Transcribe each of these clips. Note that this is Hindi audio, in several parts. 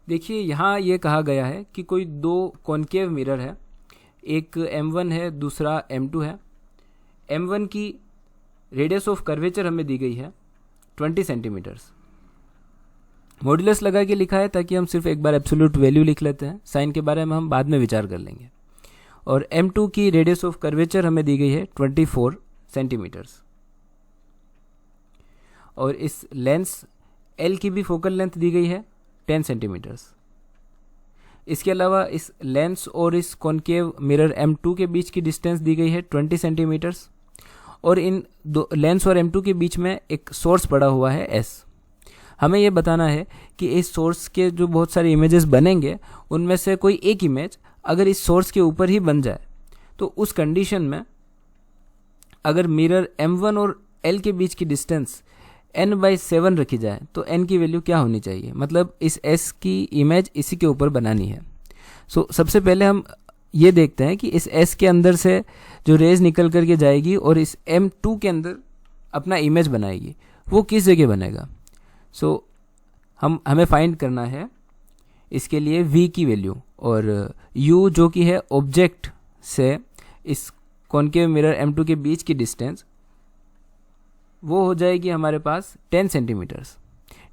देखिए यहाँ ये कहा गया है कि कोई दो कॉन्केव मिरर है, एक M1 है, दूसरा M2 है। M1 की रेडियस ऑफ कर्वेचर हमें दी गई है 20 सेंटीमीटर्स। मॉड्यूलस लगा के लिखा है ताकि हम सिर्फ एक बार एब्सोल्यूट वैल्यू लिख लेते हैं, साइन के बारे में हम बाद में विचार कर लेंगे। और M2 की रेडियस ऑफ कर्वेचर हमें दी गई है 24 सेंटीमीटर्स। और इस लेंस L की भी फोकल लेंथ दी गई है 10 सेंटीमीटर्स। इसके अलावा इस लेंस और इस कॉन्केव मिरर M2 के बीच की डिस्टेंस दी गई है 20 सेंटीमीटर्स। और इन दो लेंस और M2 के बीच में एक सोर्स पड़ा हुआ है S। हमें यह बताना है कि इस सोर्स के जो बहुत सारे इमेजेस बनेंगे उनमें से कोई एक इमेज अगर इस सोर्स के ऊपर ही बन जाए तो उस कंडीशन में अगर मिरर M1 और L के बीच की डिस्टेंस n/7 रखी जाए तो n की वैल्यू क्या होनी चाहिए, मतलब इस S की इमेज इसी के ऊपर बनानी है। सबसे पहले हम ये देखते हैं कि इस S के अंदर से जो रेज निकल करके जाएगी और इस M2 के अंदर अपना इमेज बनाएगी, वो किस जगह बनेगा। हमें फाइंड करना है इसके लिए V की वैल्यू, और U जो कि है ऑब्जेक्ट से इस कॉन्केव मिरर M2 के बीच की डिस्टेंस, वो हो जाएगी हमारे पास 10 सेंटीमीटर्स।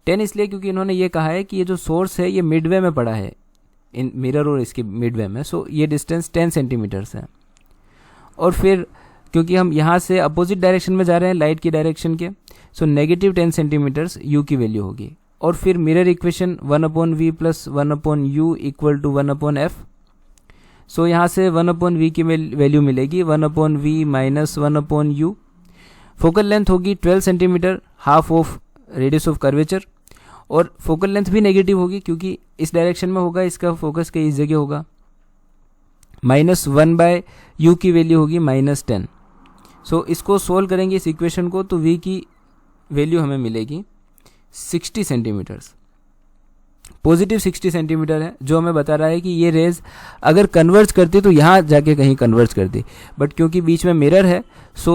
10 इसलिए क्योंकि इन्होंने ये कहा है कि ये जो सोर्स है ये मिडवे में पड़ा है, इन मिरर और इसके मिडवे में, ये डिस्टेंस 10 सेंटीमीटर्स है। और फिर क्योंकि हम यहाँ से अपोजिट डायरेक्शन में जा रहे हैं लाइट की डायरेक्शन के, नेगेटिव 10 सेंटीमीटर्स U की वैल्यू होगी। और फिर mirror equation 1/v + 1/u = 1/f। यहाँ से 1/v की वैल्यू मिलेगी 1/v - 1/u। फोकल लेंथ होगी 12 centimetre, half of radius of curvature. और फोकल लेंथ भी नेगेटिव होगी क्योंकि इस डायरेक्शन में होगा, इसका फोकस के इस जगह होगा। -1/u की वैल्यू होगी -10। इसको सोल्व करेंगे इस इक्वेशन को, तो v की वैल्यू हमें मिलेगी 60 सेंटीमीटर्स। पॉजिटिव 60 सेंटीमीटर है, जो हमें बता रहा है कि ये रेज अगर कन्वर्ज करती तो यहाँ जाके कहीं कन्वर्ज करती, बट क्योंकि बीच में मिरर है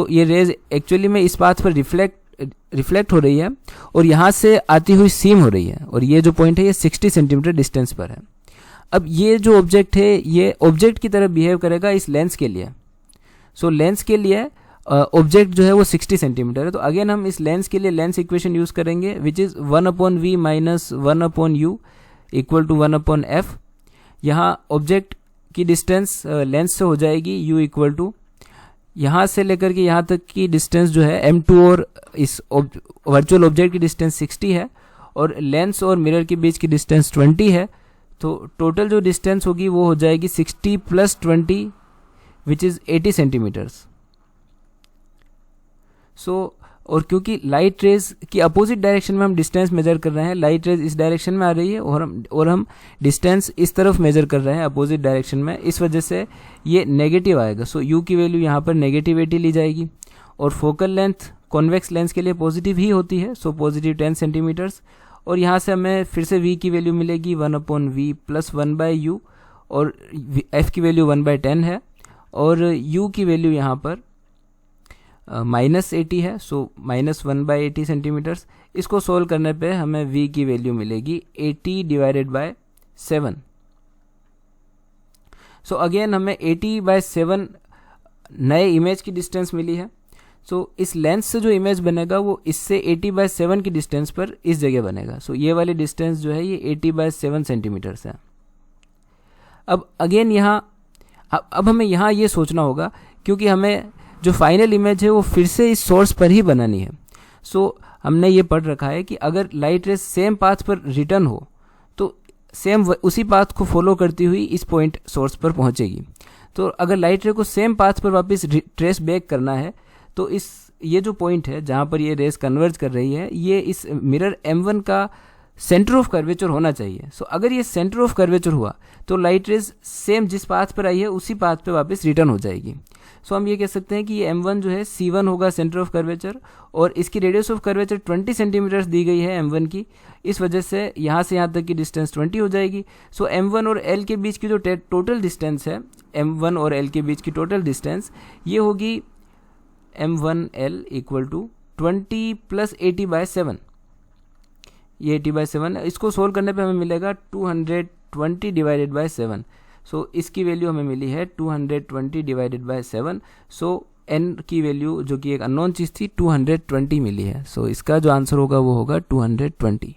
ये रेज एक्चुअली में इस पाथ पर रिफ्लेक्ट हो रही है और यहाँ से आती हुई सीम हो रही है। और ये जो पॉइंट है ये 60 सेंटीमीटर डिस्टेंस पर है। अब ये जो ऑब्जेक्ट है ये ऑब्जेक्ट की तरह बिहेव करेगा इस लेंस के लिए। लेंस के लिए ऑब्जेक्ट जो है वो 60 सेंटीमीटर है। तो अगेन हम इस लेंस के लिए लेंस इक्वेशन यूज करेंगे, which is 1/v - 1/u = 1/f। यहाँ ऑब्जेक्ट की डिस्टेंस लेंस से हो जाएगी u = यहाँ से लेकर के यहाँ तक की डिस्टेंस जो है M2 और इस वर्चुअल ऑब्जेक्ट की डिस्टेंस 60 है और लेंस और मिरर के बीच की डिस्टेंस 20 है। तो टोटल जो डिस्टेंस होगी वो हो जाएगी 60 + 20 विच इज़ 80 सेंटीमीटर्स। और क्योंकि लाइट रेज की अपोजिट डायरेक्शन में हम डिस्टेंस मेजर कर रहे हैं, लाइट रेज इस डायरेक्शन में आ रही है और हम डिस्टेंस इस तरफ मेजर कर रहे हैं अपोजिट डायरेक्शन में, इस वजह से ये नेगेटिव आएगा। U की वैल्यू यहाँ पर नेगेटिव 80 ली जाएगी। और फोकल लेंथ कॉन्वेक्स लेंस के लिए पॉजिटिव ही होती है, पॉजिटिव 10 सेंटीमीटर्स। और यहाँ से हमें फिर से V की वैल्यू मिलेगी 1/v + 1/u, और F की वैल्यू 1/10 है और U की वैल्यू यहाँ पर -80 है, -1/80 सेंटीमीटर्स। इसको सोल्व करने पे हमें V की वैल्यू मिलेगी 80/7। अगेन हमें 80/7 नए इमेज की डिस्टेंस मिली है। इस लेंस से जो इमेज बनेगा वो इससे 80/7 की डिस्टेंस पर इस जगह बनेगा। ये वाली डिस्टेंस जो है ये 80/7 सेंटीमीटर्स है। अब अगेन यहाँ अब हमें यहाँ ये सोचना होगा, क्योंकि हमें जो फाइनल इमेज है वो फिर से इस सोर्स पर ही बनानी है। हमने ये पढ़ रखा है कि अगर लाइट रेज सेम पाथ पर रिटर्न हो तो सेम उसी पाथ को फॉलो करती हुई इस पॉइंट सोर्स पर पहुंचेगी। तो अगर लाइट रे को सेम पाथ पर वापस ट्रेस बैक करना है तो ये जो पॉइंट है जहाँ पर ये रेस कन्वर्ज कर रही है, ये इस मिरर M1 का सेंटर ऑफ कर्वेचर होना चाहिए। अगर ये सेंटर ऑफ कर्वेचर हुआ तो लाइट रेज सेम जिस पाथ पर आई है उसी पाथ पे वापस रिटर्न हो जाएगी। हम ये कह सकते हैं कि ये M1 जो है C1 होगा सेंटर ऑफ कर्वेचर, और इसकी रेडियस ऑफ कर्वेचर 20 सेंटीमीटर्स दी गई है M1 की, इस वजह से यहाँ से यहाँ तक की डिस्टेंस 20 हो जाएगी। M1 और L के बीच की जो टोटल डिस्टेंस है, M1 और L के बीच की टोटल डिस्टेंस ये होगी M1L = 20 + 80/7। ये 80/7, इसको सोल्व करने पे हमें मिलेगा 220 डिवाइडेड बाय 7। सो इसकी वैल्यू हमें मिली है 220 डिवाइडेड बाय 7। सो n की वैल्यू जो कि एक अननोन चीज़ थी 220 मिली है। सो इसका जो आंसर होगा वो होगा 220।